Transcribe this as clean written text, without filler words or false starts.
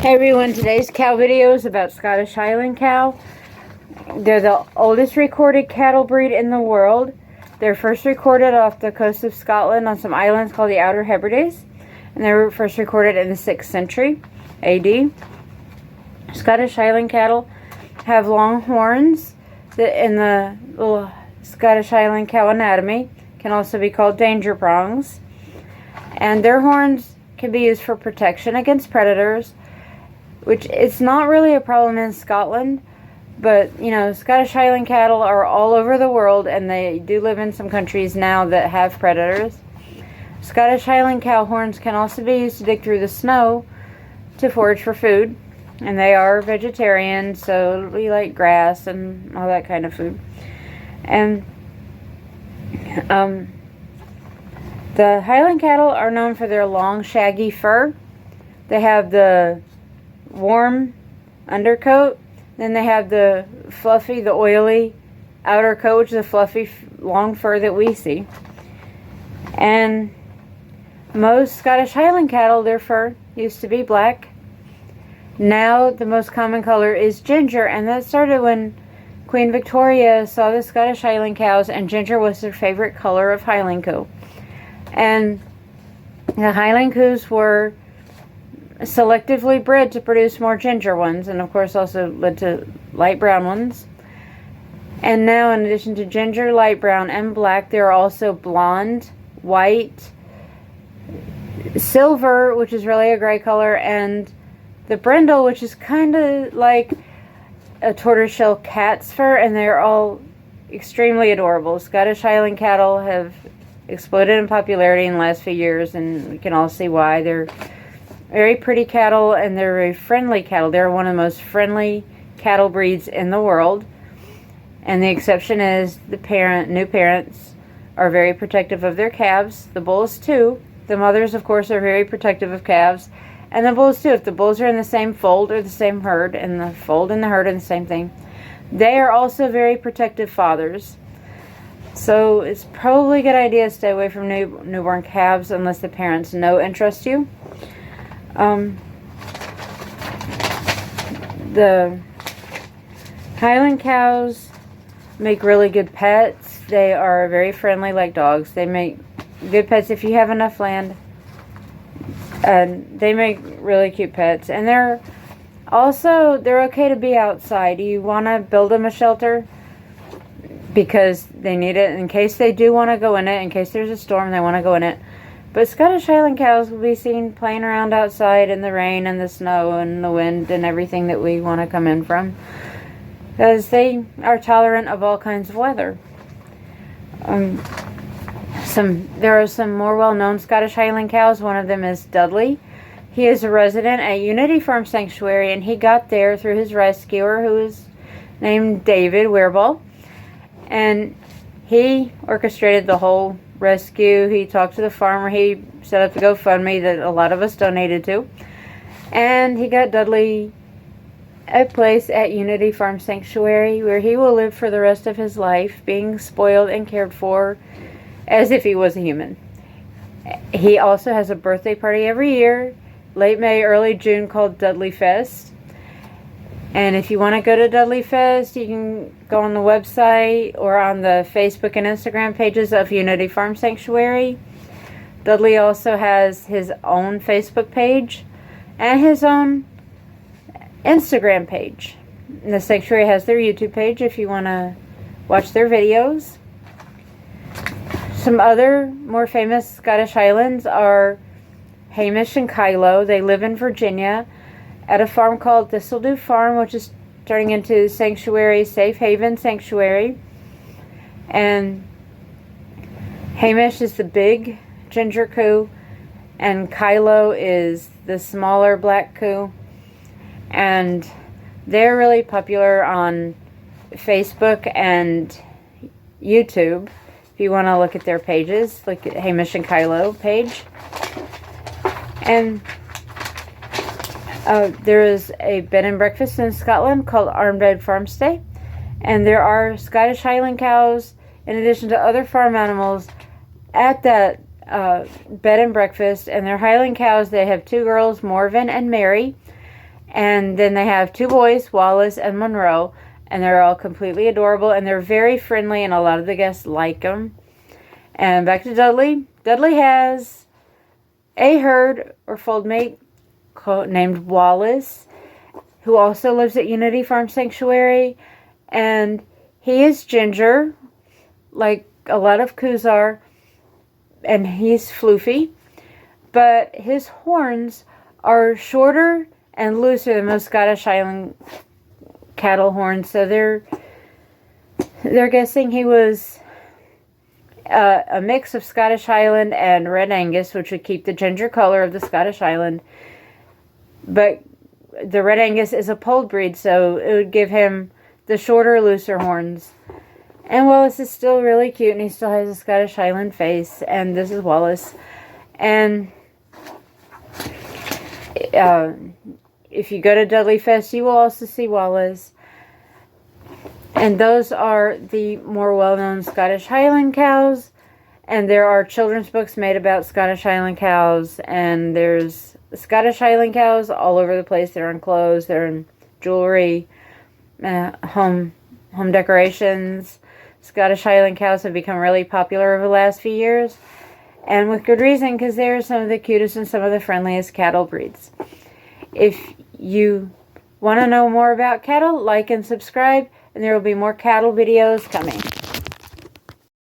Hey everyone, today's cow video is about Scottish Highland cow. They're the oldest recorded cattle breed in the world. They're first recorded off the coast of Scotland on some islands called the Outer Hebrides. And they were first recorded in the 6th century AD. Scottish Highland cattle have long horns that in the little Scottish Highland cow anatomy can also be called danger prongs. And their horns can be used for protection against predators, which it's not really a problem in Scotland, but you know, Scottish Highland cattle are all over the world, and they do live in some countries now that have predators. Scottish Highland cow horns can also be used to dig through the snow to forage for food, and they are vegetarian, so we like grass and all that kind of food. And the Highland cattle are known for their long, shaggy fur. They have the warm undercoat, then they have the fluffy, the oily outer coat, which is the fluffy long fur that we see. And most Scottish Highland cattle, their fur used to be black. Now the most common color is ginger, and that started when Queen Victoria saw the Scottish Highland cows, and ginger was their favorite color of Highland Coo. And the Highland Coos were selectively bred to produce more ginger ones, and of course also led to light brown ones. And now, in addition to ginger, light brown, and black, there are also blonde, white, silver, which is really a gray color, and the brindle, which is kind of like a tortoiseshell cat's fur, and they're all extremely adorable. Scottish Highland cattle have exploded in popularity in the last few years, and we can all see why. They're very pretty cattle, and they're very friendly cattle. They're one of the most friendly cattle breeds in the world. And the exception is the new parents are very protective of their calves. The bulls too. The mothers, of course, are very protective of calves. And the bulls too. If the bulls are in the same fold or the same herd, and the fold and the herd are the same thing, they are also very protective fathers. So it's probably a good idea to stay away from newborn calves unless the parents know and trust you. The Highland cows make really good pets. They are very friendly like dogs. They make good pets if you have enough land. And they make really cute pets. And they're okay to be outside. You want to build them a shelter because they need it in case they do want to go in it, in case there's a storm, they want to go in it. But Scottish Highland cows will be seen playing around outside in the rain and the snow and the wind and everything that we want to come in from, because they are tolerant of all kinds of weather. There are some more well-known Scottish Highland cows. One of them is Dudley. He is a resident at Unity Farm Sanctuary, and he got there through his rescuer, who is named David Wearball. And he orchestrated the whole rescue. He talked to the farmer. He set up the GoFundMe that a lot of us donated to. And he got Dudley a place at Unity Farm Sanctuary where he will live for the rest of his life, being spoiled and cared for as if he was a human. He also has a birthday party every year, late May, early June, called Dudley Fest. And if you want to go to Dudley Fest, you can go on the website or on the Facebook and Instagram pages of Unity Farm Sanctuary. Dudley also has his own Facebook page and his own Instagram page. And the sanctuary has their YouTube page if you want to watch their videos. Some other more famous Scottish Highlands are Hamish and Kylo. They live in Virginia at a farm called Thistledew Farm, which is turning into Sanctuary, Safe Haven Sanctuary. And Hamish is the big ginger coo, and Kylo is the smaller black coo. And they're really popular on Facebook and YouTube. If you want to look at their pages, look at Hamish and Kylo page. And there is a bed and breakfast in Scotland called Armbed Farmstay, and there are Scottish Highland cows in addition to other farm animals at that bed and breakfast. And they're Highland cows. They have two girls, Morven and Mary, And then they have 2 boys, Wallace and Monroe, and they're all completely adorable, and they're very friendly, and a lot of the guests like them. And back to Dudley. Dudley has a herd or fold mate named Wallace, who also lives at Unity Farm Sanctuary, and he is ginger, like a lot of coos are, and he's floofy, but his horns are shorter and looser than most Scottish Highland cattle horns, so they're guessing he was a mix of Scottish Highland and Red Angus, which would keep the ginger color of the Scottish Highland. But the Red Angus is a polled breed, so it would give him the shorter, looser horns. And Wallace is still really cute, and he still has a Scottish Highland face. And this is Wallace. And if you go to Dudley Fest, you will also see Wallace. And those are the more well-known Scottish Highland cows. And there are children's books made about Scottish Highland cows. And there's Scottish Highland cows all over the place. They're in clothes, they're in jewelry, home decorations. Scottish Highland cows have become really popular over the last few years. And with good reason, because they're some of the cutest and some of the friendliest cattle breeds. If you want to know more about cattle, like and subscribe, and there will be more cattle videos coming.